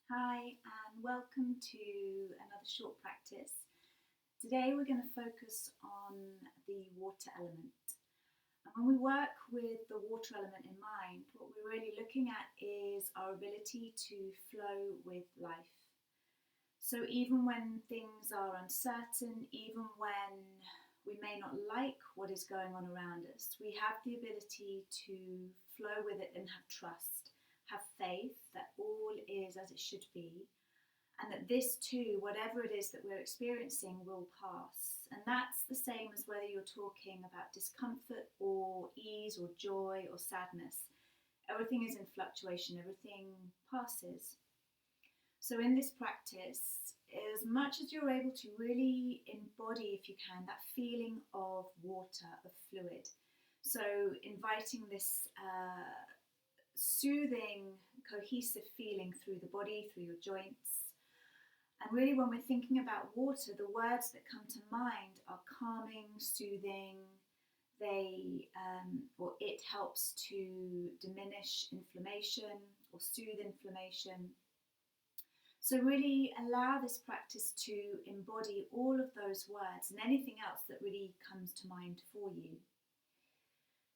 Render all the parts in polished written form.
Hi, and welcome to another short practice. Today we're going to focus on the water element. And when we work with the water element in mind, what we're really looking at is our ability to flow with life. So even when things are uncertain, even when we may not like what is going on around us, we have the ability to flow with it and have trust, have faith that all is as it should be, and that this too, whatever it is that we're experiencing, will pass. And that's the same as whether you're talking about discomfort or ease or joy or sadness. Everything is in fluctuation, everything passes. So in this practice, as much as you're able to really embody, if you can, that feeling of water, of fluid. So inviting this soothing, cohesive feeling through the body, through your joints. And really when we're thinking about water, the words that come to mind are calming, soothing. It helps to diminish inflammation or soothe inflammation. So really allow this practice to embody all of those words and anything else that really comes to mind for you.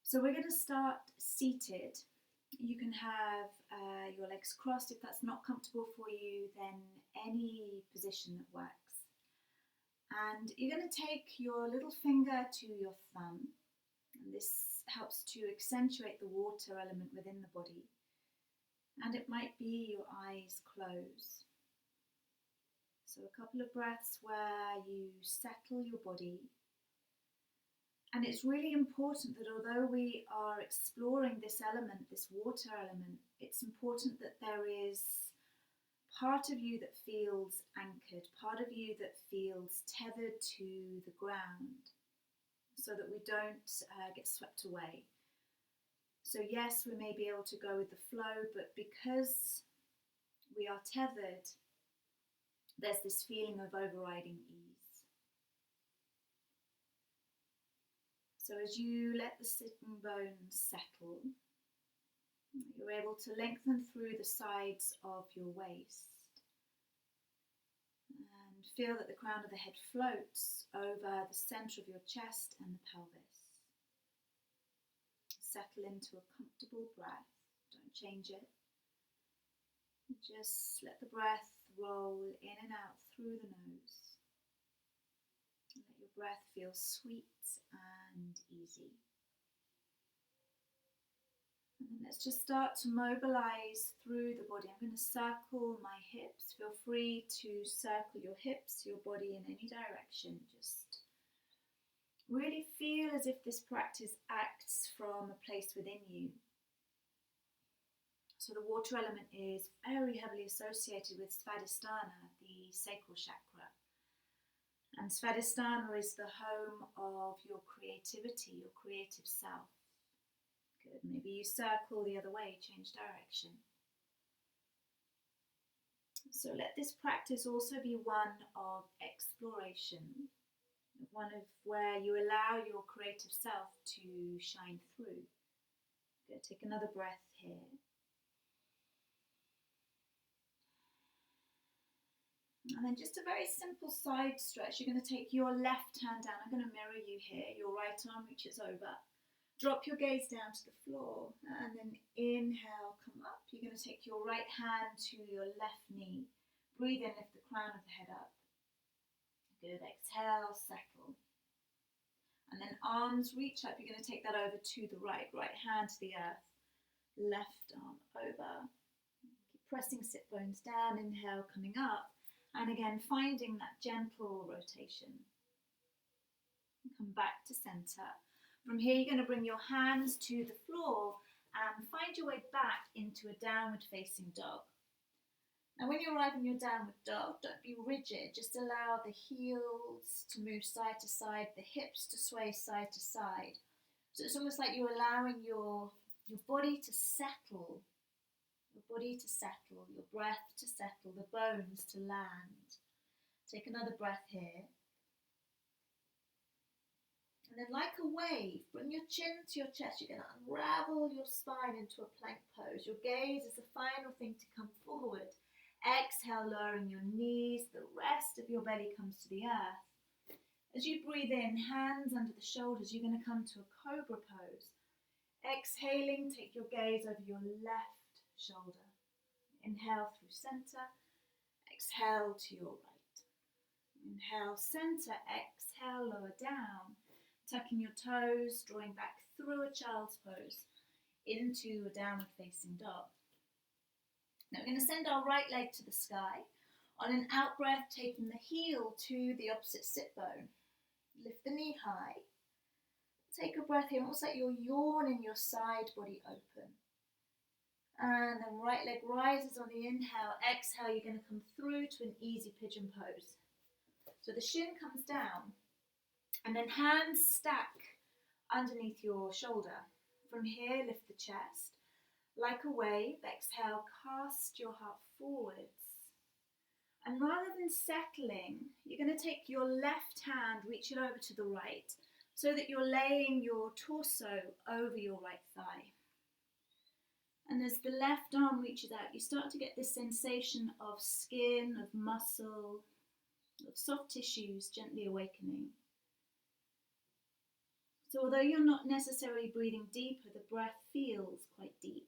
So we're going to start seated. You can have your legs crossed. If that's not comfortable for you, then any position that works. And you're going to take your little finger to your thumb, and this helps to accentuate the water element within the body. And it might be your eyes close. So a couple of breaths where you settle your body. And it's really important that although we are exploring this element, this water element, it's important that there is part of you that feels anchored, part of you that feels tethered to the ground, so that we don't get swept away. So yes, we may be able to go with the flow, but because we are tethered, there's this feeling of overriding ease. So as you let the sitting bones settle, you're able to lengthen through the sides of your waist and feel that the crown of the head floats over the centre of your chest and the pelvis. Settle into a comfortable breath. Don't change it. Just let the breath roll in and out through the nose. Let your breath feel sweet and easy. And then let's just start to mobilize through the body. I'm going to circle my hips. Feel free to circle your hips, your body in any direction. Just really feel as if this practice acts from a place within you. So the water element is very heavily associated with Svadhisthana, the sacral chakra. And Svadhisthana is the home of your creativity, your creative self. Good. Maybe you circle the other way, change direction. So let this practice also be one of exploration, one of where you allow your creative self to shine through. Good. Take another breath here. And then just a very simple side stretch. You're going to take your left hand down. I'm going to mirror you here. Your right arm reaches over. Drop your gaze down to the floor. And then inhale, come up. You're going to take your right hand to your left knee. Breathe in, lift the crown of the head up. Good. Exhale, settle. And then arms reach up. You're going to take that over to the right. Right hand to the earth. Left arm over. Keep pressing sit bones down. Inhale, coming up. And again, finding that gentle rotation. Come back to center. From here, you're going to bring your hands to the floor and find your way back into a downward facing dog. Now, when you arrive in your downward dog, don't be rigid. Just allow the heels to move side to side, the hips to sway side to side. So it's almost like you're allowing your body to settle. Your body to settle, your breath to settle, the bones to land. Take another breath here. And then like a wave, bring your chin to your chest. You're going to unravel your spine into a plank pose. Your gaze is the final thing to come forward. exhale, lowering your knees, the rest of your belly comes to the earth. As you breathe in, hands under the shoulders, you're going to come to a cobra pose. Exhaling, take your gaze over your left shoulder. Inhale through center, exhale to your right. Inhale, center, exhale, lower down. Tucking your toes, drawing back through a child's pose into a downward facing dog. Now we're going to send our right leg to the sky. On an out breath, taking the heel to the opposite sit bone. Lift the knee high. Take a breath here, almost like you're yawning your side body open. And then right leg rises on the inhale. Exhale, you're going to come through to an easy pigeon pose. So the shin comes down, and then hands stack underneath your shoulder. From here, lift the chest. Like a wave, exhale, cast your heart forwards. And rather than settling, you're going to take your left hand, reach it over to the right, so that you're laying your torso over your right thigh. And as the left arm reaches out, you start to get this sensation of skin, of muscle, of soft tissues gently awakening. So although you're not necessarily breathing deeper, the breath feels quite deep.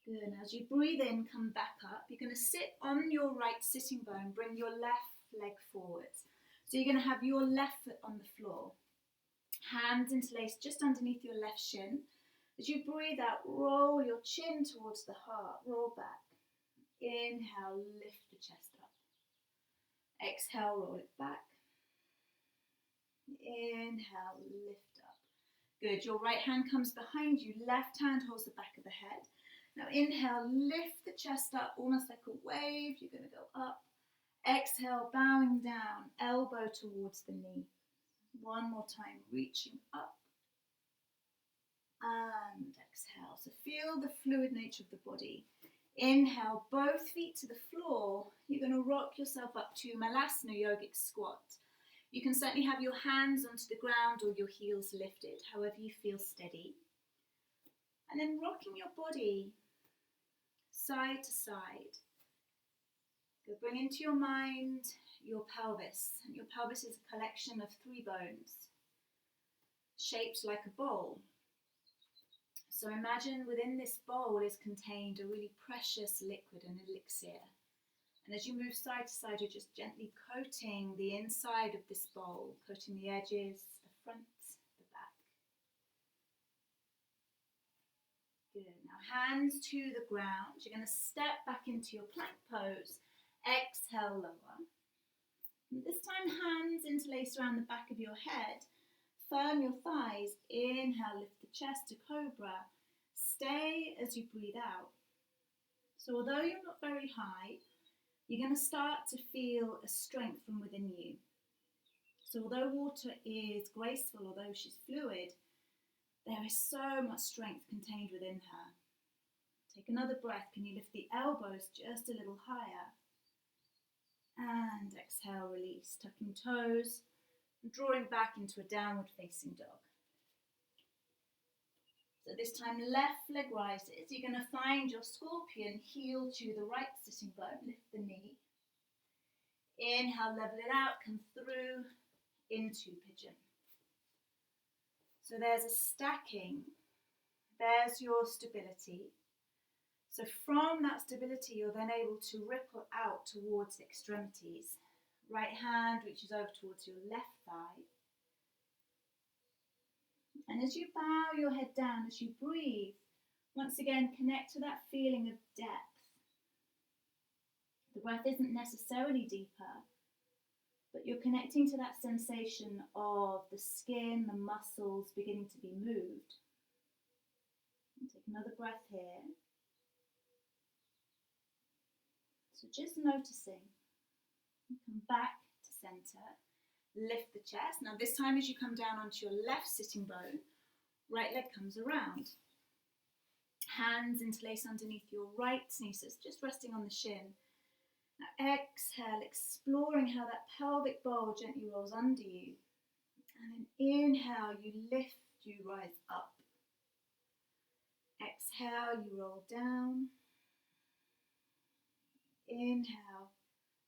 Good. And as you breathe in, come back up. You're going to sit on your right sitting bone, bring your left leg forwards. So you're going to have your left foot on the floor. Hands interlaced just underneath your left shin. As you breathe out, roll your chin towards the heart, roll back. Inhale, lift the chest up. Exhale, roll it back. Inhale, lift up. Good. Your right hand comes behind you, left hand holds the back of the head. Now inhale, lift the chest up, almost like a wave. You're going to go up. Exhale, bowing down, elbow towards the knee. One more time, reaching up. And exhale. So feel the fluid nature of the body. Inhale, both feet to the floor. You're going to rock yourself up to Malasana yogic squat. You can certainly have your hands onto the ground or your heels lifted, however you feel steady. And then rocking your body side to side. Go bring into your mind your pelvis. And your pelvis is a collection of 3 bones, shaped like a bowl. So imagine within this bowl is contained a really precious liquid, an elixir. And as you move side to side, you're just gently coating the inside of this bowl, coating the edges, the front, the back. Good. Now hands to the ground. You're going to step back into your plank pose. Exhale, lower. And this time, hands interlace around the back of your head. Firm your thighs. Inhale, lift the chest to cobra. Stay as you breathe out. So although you're not very high, you're going to start to feel a strength from within you. So although water is graceful, although she's fluid, there is so much strength contained within her. Take another breath. Can you lift the elbows just a little higher? And exhale, release, tucking toes, and drawing back into a downward facing dog. So this time, left leg rises. You're going to find your scorpion, heel to the right sitting bone, lift the knee. Inhale, level it out, come through into pigeon. So there's a stacking, there's your stability. So from that stability, you're then able to ripple out towards the extremities. Right hand reaches over towards your left thigh. And as you bow your head down, as you breathe, once again, connect to that feeling of depth. The breath isn't necessarily deeper, but you're connecting to that sensation of the skin, the muscles beginning to be moved. And take another breath here. So just noticing. Come back to center. Lift the chest. Now this time as you come down onto your left sitting bone, right leg comes around. Hands interlace underneath your right knee, so it's just resting on the shin. Now exhale, exploring how that pelvic bowl gently rolls under you. And then inhale, you lift, you rise up. Exhale, you roll down. Inhale,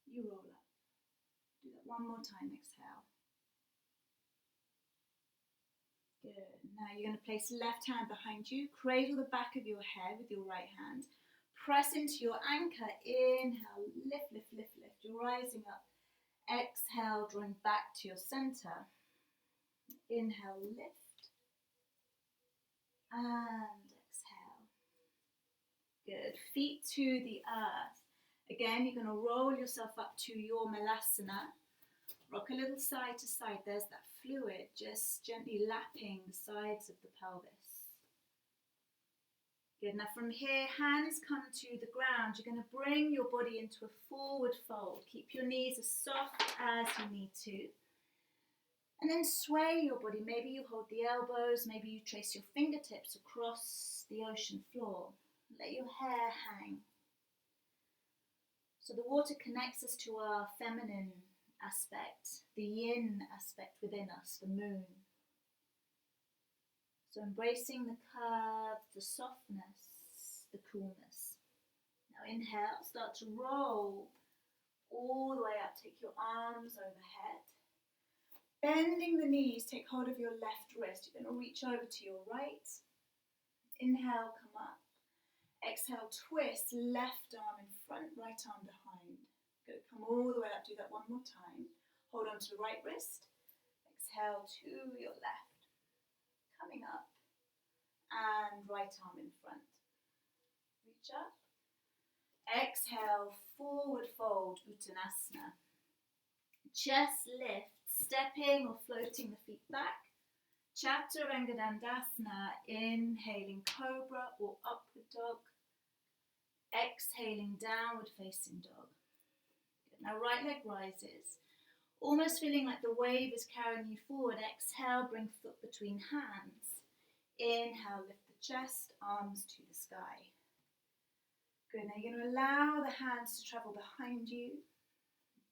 you roll up. Do that one more time, exhale. Good. Now you're going to place left hand behind you, cradle the back of your head with your right hand. Press into your anchor. Inhale, lift, lift, lift, lift. You're rising up. Exhale, drawing back to your center. Inhale, lift. And exhale. Good. Feet to the earth. Again, you're going to roll yourself up to your malasana. Rock a little side to side. There's that fluid just gently lapping the sides of the pelvis. Good. Now from here, hands come to the ground. You're going to bring your body into a forward fold. Keep your knees as soft as you need to. And then sway your body. Maybe you hold the elbows. Maybe you trace your fingertips across the ocean floor. Let your hair hang. So the water connects us to our feminine aspect, the yin aspect within us, the moon. So embracing the curve, the softness, the coolness. Now inhale, start to roll all the way up. Take your arms overhead. Bending the knees, take hold of your left wrist. You're going to reach over to your right. Inhale, come up. Exhale, twist, left arm in front, right arm behind. Good, come all the way up, do that one more time. Hold on to the right wrist. Exhale to your left. Coming up. And right arm in front. Reach up. Exhale, forward fold, Uttanasana. Chest lift, stepping or floating the feet back. Chaturanga Dandasana, inhaling cobra or upward dog. Exhaling downward facing dog. Good. Now right leg rises, almost feeling like the wave is carrying you forward. Exhale, bring foot between hands. Inhale, lift the chest, arms to the sky. Good. Now you're going to allow the hands to travel behind you.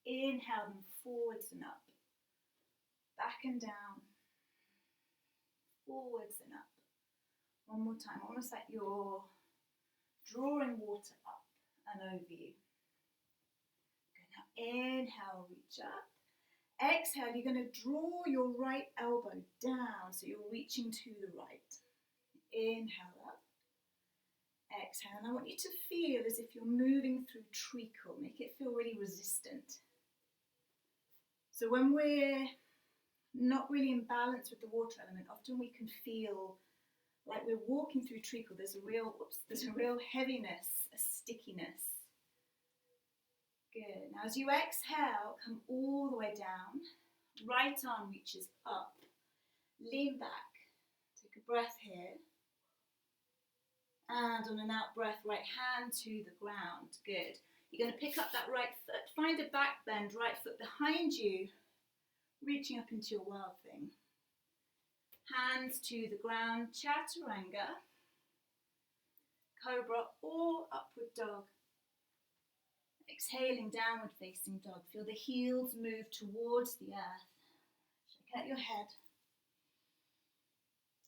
Inhale them forwards and up. Back and down. Forwards and up. One more time, almost like you're drawing water up and over you. Good. Now inhale, reach up. Exhale, you're going to draw your right elbow down, so you're reaching to the right. Inhale up. Exhale, and I want you to feel as if you're moving through treacle. Make it feel really resistant. So when we're not really in balance with the water element, often we can feel like we're walking through treacle. There's a real heaviness, a stickiness. Good. Now as you exhale, come all the way down. Right arm reaches up. Lean back. Take a breath here. And on an out breath, right hand to the ground. Good. You're going to pick up that right foot. Find a back bend, right foot behind you. Reaching up into your wild thing. Hands to the ground, chaturanga, cobra or upward dog. Exhaling, downward facing dog. Feel the heels move towards the earth. Shake out your head.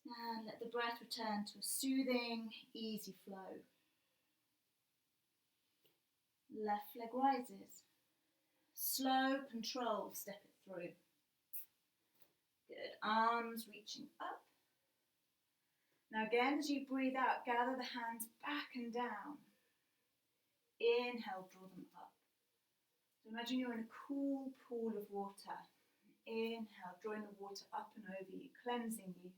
And let the breath return to a soothing, easy flow. Left leg rises. Slow, controlled, step it through. Good. Arms reaching up. Now again, as you breathe out, gather the hands back and down. Inhale, draw them up. So imagine you're in a cool pool of water. Inhale, drawing the water up and over you, cleansing you.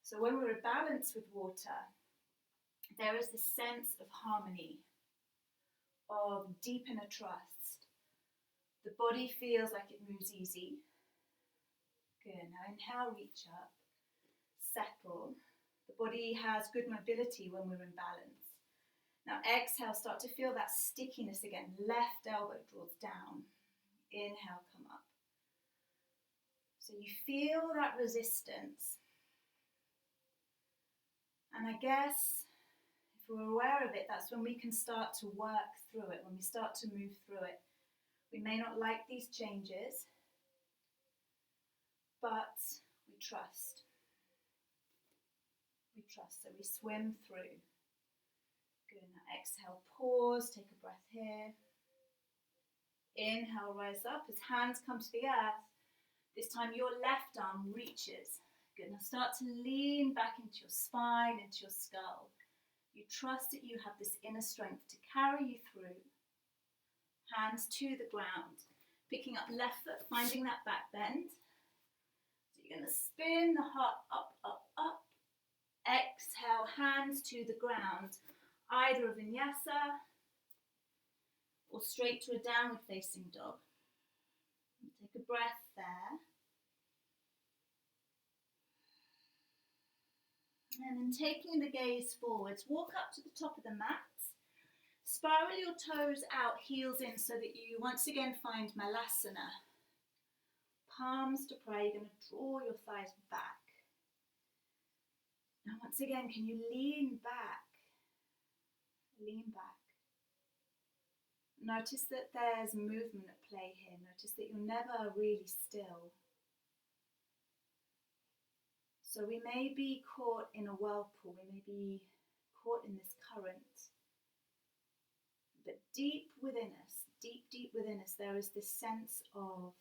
So when we're in balance with water, there is this sense of harmony, of deep inner trust. The body feels like it moves easy. Good. Now inhale, reach up, settle. The body has good mobility when we're in balance. Now exhale, start to feel that stickiness again. Left elbow draws down. Inhale, come up. So you feel that resistance. And I guess if we're aware of it, that's when we can start to work through it, when we start to move through it. We may not like these changes, but we trust. We trust, so we swim through. Good. Now exhale, pause, take a breath here. Inhale, rise up as hands come to the earth. This time your left arm reaches. Good. Now start to lean back into your spine, into your skull. You trust that you have this inner strength to carry you through. Hands to the ground. Picking up left foot, finding that back bend. So you're going to spin the heart up, up, up. Exhale, hands to the ground. Either a vinyasa or straight to a downward facing dog. Take a breath there. And then taking the gaze forwards, walk up to the top of the mat. Spiral your toes out, heels in, so that you once again find Malasana. Palms to prayer, you're going to draw your thighs back. Now once again, can you lean back? Lean back. Notice that there's movement at play here. Notice that you're never really still. So we may be caught in a whirlpool, we may be caught in this current. But deep within us, deep within us, there is this sense of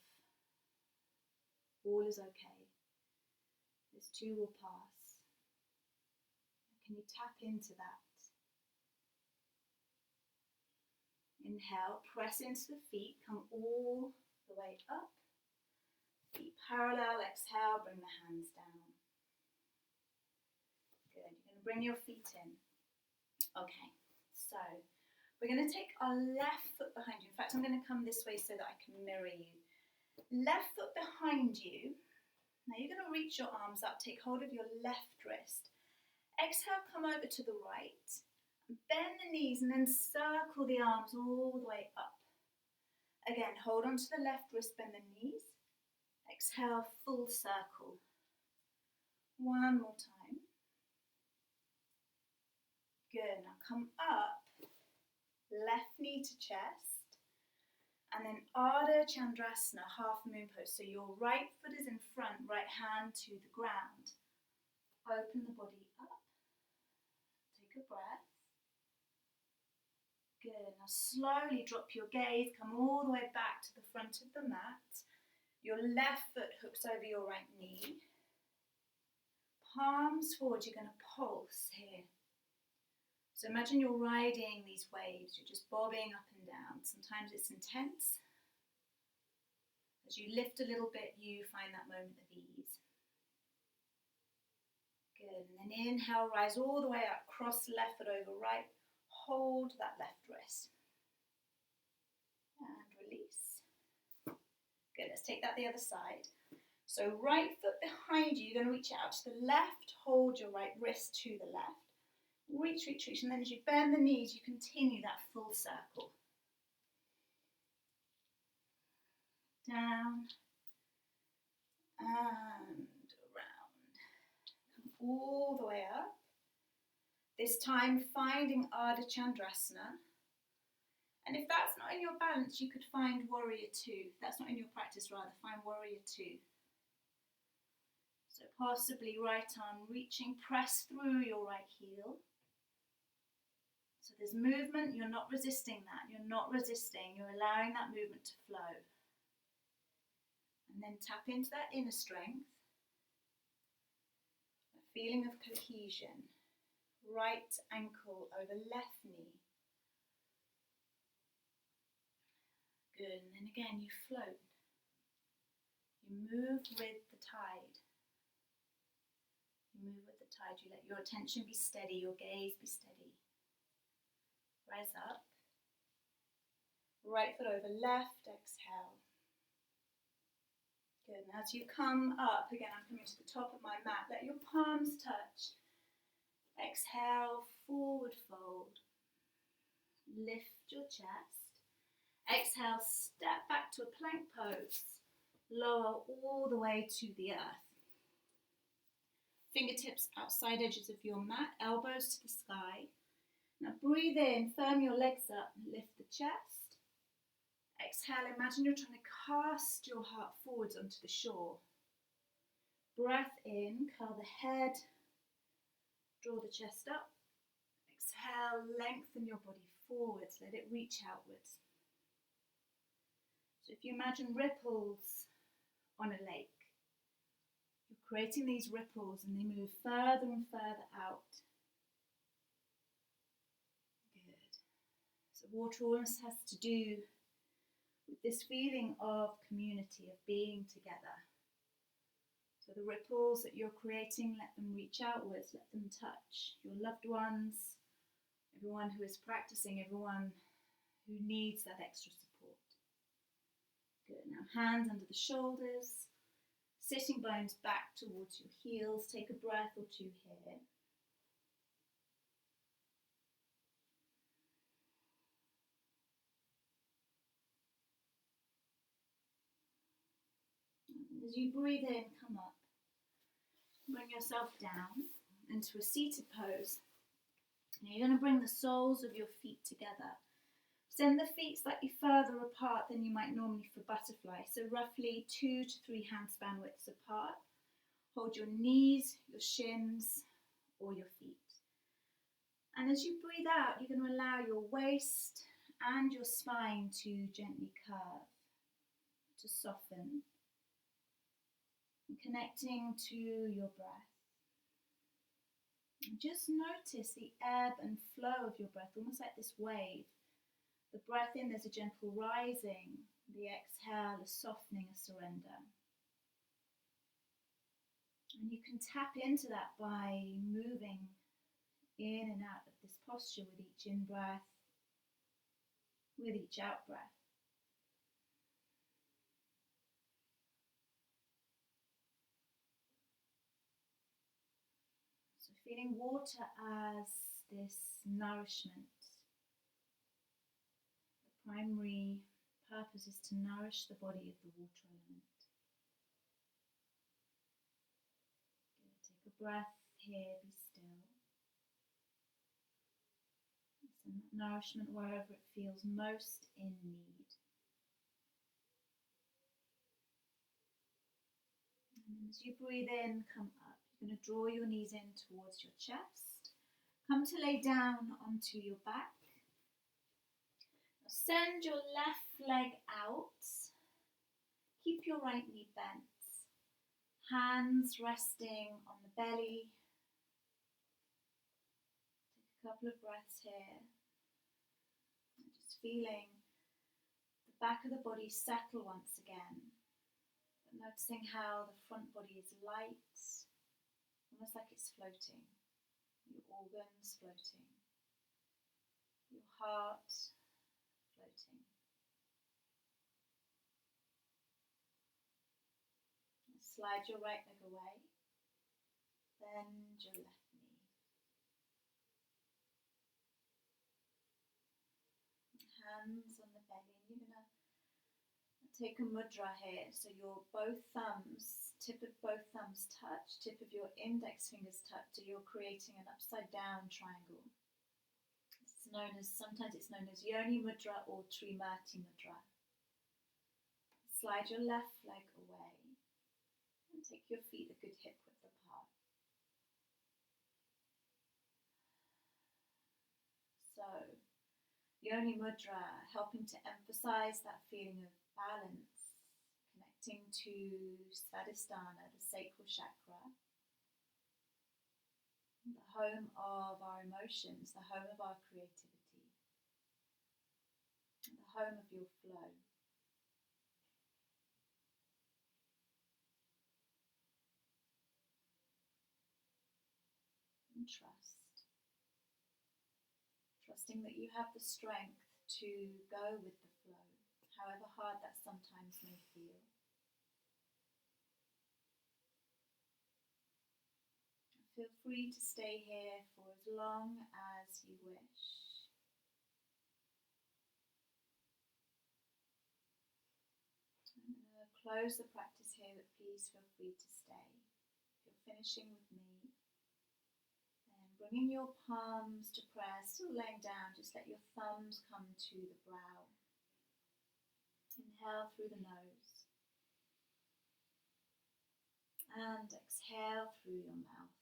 all is okay. This too will pass. Can you tap into that? Inhale, press into the feet, come all the way up. Feet parallel, exhale, bring the hands down. Good, you're going to bring your feet in. Okay, so we're going to take our left foot behind you. In fact, I'm going to come this way so that I can mirror you. Left foot behind you. Now you're going to reach your arms up, take hold of your left wrist. Exhale, come over to the right. Bend the knees and then circle the arms all the way up. Again, hold on to the left wrist, bend the knees. Exhale, full circle. One more time. Good, now come up. Left knee to chest. And then Ardha Chandrasana, half moon pose. So your right foot is in front, right hand to the ground. Open the body up. Take a breath. Good. Now slowly drop your gaze, come all the way back to the front of the mat. Your left foot hooks over your right knee. Palms forward, you're going to pulse here. So imagine you're riding these waves, you're just bobbing up and down. Sometimes it's intense. As you lift a little bit, you find that moment of ease. Good. And then inhale, rise all the way up, cross left foot over right. Hold that left wrist. And release. Good, let's take that the other side. So right foot behind you, you're going to reach out to the left, hold your right wrist to the left. Reach, reach, reach, and then as you bend the knees, you continue that full circle. Down and around. Come all the way up. This time finding Ardha Chandrasana. And if that's not in your balance, you could find Warrior Two. If that's not in your practice, rather, find Warrior Two. So possibly right arm reaching, press through your right heel. So there's movement, you're not resisting that. You're not resisting, you're allowing that movement to flow. And then tap into that inner strength. A feeling of cohesion. Right ankle over left knee. Good, and then again you float. You move with the tide. You move with the tide. You let your attention be steady, your gaze be steady. Rise up. Right foot over left, exhale. Good, and as you come up, again I'm coming to the top of my mat, let your palms touch. Exhale, forward fold. Lift your chest. Exhale, step back to a plank pose. Lower all the way to the earth. Fingertips outside edges of your mat, elbows to the sky. Now breathe in, firm your legs up, lift the chest. Exhale, imagine you're trying to cast your heart forwards onto the shore. Breath in, curl the head, draw the chest up. Exhale, Exhale, lengthen your body forwards, let it reach outwards. So if you imagine ripples on a lake, you're creating these ripples and they move further and further out. Good. So water almost has to do with this feeling of community, of being together. So the ripples that you're creating, let them reach outwards, let them touch your loved ones, everyone who is practicing, everyone who needs that extra support. Good. Now hands under the shoulders, sitting bones back towards your heels. Take a breath or two here. As you breathe in, come up. Bring yourself down into a seated pose. Now you're going to bring the soles of your feet together. Send the feet slightly further apart than you might normally for butterfly, so roughly 2 to 3 handspan widths apart. Hold your knees, your shins, or your feet. And as you breathe out, you're going to allow your waist and your spine to gently curve, to soften, and connecting to your breath. And just notice the ebb and flow of your breath, almost like this wave. The breath in, there's a gentle rising. The exhale, a softening, a surrender. And you can tap into that by moving in and out of this posture with each in-breath, with each out-breath. So feeling water as this nourishment. The primary purpose is to nourish the body of the water element. Good. Take a breath here, be still. Send that nourishment wherever it feels most in need. And as you breathe in, come up. You're going to draw your knees in towards your chest. Come to lay down onto your back. Now send your left leg out. Keep your right knee bent. Hands resting on the belly. Take a couple of breaths here. And just feeling the back of the body settle once again. But noticing how the front body is light, almost like it's floating. Your organs floating. Your heart floating. Slide your right leg away. Bend your left knee. Hands on the belly. And you're going to take a mudra here. So your both thumbs, tip of both thumbs touch, tip of your index fingers touch. So you're creating an upside down triangle. It's known as, sometimes it's known as Yoni mudra or Trimurti mudra. Slide your left leg away. And take your feet a good hip width apart. So, Yoni Mudra, helping to emphasize that feeling of balance, connecting to Svadhisthana, the sacral chakra, the home of our emotions, the home of our creativity, the home of your flow. And trusting that you have the strength to go with the flow, however hard that sometimes may feel. Feel free to stay here for as long as you wish. I'm going to close the practice here, but please feel free to stay. If you're finishing with me, bringing your palms to prayer, still laying down, just let your thumbs come to the brow. Inhale through the nose and exhale through your mouth.